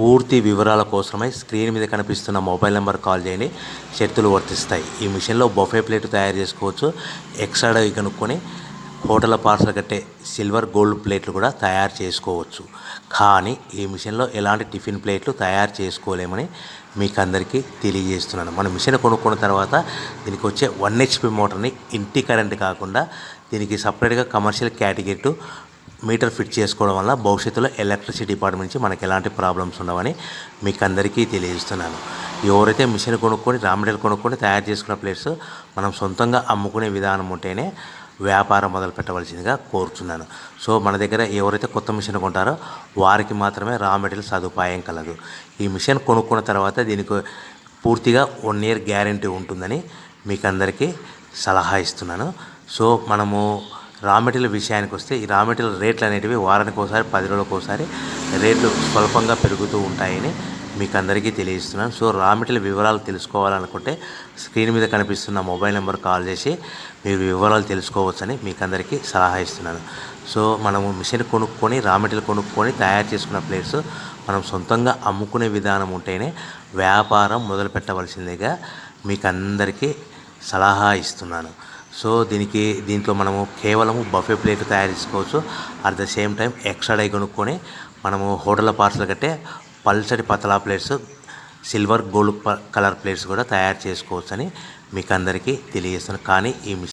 పూర్తి వివరాల కోసమై స్క్రీన్ మీద కనిపిస్తున్న మొబైల్ నెంబర్ కాల్ చేయండి. షరతులు వర్తిస్తాయి. ఈ మిషన్లో బొఫే ప్లేట్ తయారు చేసుకోవచ్చు. ఎక్స్ట్రా డై కనుక్కొని హోటల్ పార్సల్ కట్టే సిల్వర్ గోల్డ్ ప్లేట్లు కూడా తయారు చేసుకోవచ్చు. కానీ ఈ మిషన్లో ఎలాంటి టిఫిన్ ప్లేట్లు తయారు చేసుకోలేమని మీకు అందరికీ తెలియజేస్తున్నాను. మన మిషన్ కొనుక్కున్న తర్వాత దీనికి వచ్చే 1 HP మోటార్ని ఇంటి కరెంట్ కాకుండా దీనికి సపరేట్గా కమర్షియల్ కేటగిరీ మీటర్ ఫిట్ చేసుకోవడం వల్ల భవిష్యత్తులో ఎలక్ట్రిసిటీ డిపార్ట్మెంట్ నుంచి మనకి ఎలాంటి ప్రాబ్లమ్స్ ఉండవని మీకు అందరికీ తెలియజేస్తున్నాను. ఎవరైతే మిషన్ కొనుక్కొని రా మెటీరియల్ కొనుక్కొని తయారు చేసుకున్న ప్లేట్స్ మనం సొంతంగా అమ్ముకునే విధానం ఉంటేనే వ్యాపారం మొదలు పెట్టవలసిందిగా కోరుతున్నాను. సో మన దగ్గర ఎవరైతే కొత్త మిషన్ కొంటారో వారికి మాత్రమే రా మెటీరియల్ సదుపాయం కలదు. ఈ మిషన్ కొనుక్కున్న తర్వాత దీనికి పూర్తిగా 1 year గ్యారంటీ ఉంటుందని మీకు అందరికీ సలహా ఇస్తున్నాను. సో మనము రా మెటీరియల్ విషయానికి వస్తే ఈ రా మెటీరియల్ రేట్లు అనేటివి వారానికి ఒకసారి 10 రోజులకు ఒకసారి రేట్లు స్వల్పంగా పెరుగుతూ ఉంటాయని మీకు అందరికీ తెలియజేస్తున్నాను. సో రా మెటీరియల్ వివరాలు తెలుసుకోవాలనుకుంటే స్క్రీన్ మీద కనిపిస్తున్న మొబైల్ నెంబర్ కాల్ చేసి మీరు వివరాలు తెలుసుకోవచ్చని మీకు అందరికీ సలహా ఇస్తున్నాను. సో మనము మిషన్ కొనుక్కొని రా మెటీరియల్ కొనుక్కొని తయారు చేసుకున్న ప్లేట్స్ మనం సొంతంగా అమ్ముకునే విధానం ఉంటేనే వ్యాపారం మొదలు పెట్టవలసిందిగా మీకు అందరికీ సలహా ఇస్తున్నాను. సో దీంట్లో మనము కేవలము బఫే ప్లేట్ తయారు చేసుకోవచ్చు. At the same time extra die కొనుక్కొని మనము హోటల్ పార్సల్ కట్టే పల్చటి పతలా plates silver gold colour plates కూడా తయారు చేసుకోవచ్చు అని మీకు అందరికీ తెలియజేస్తున్నాను. కానీ ఈ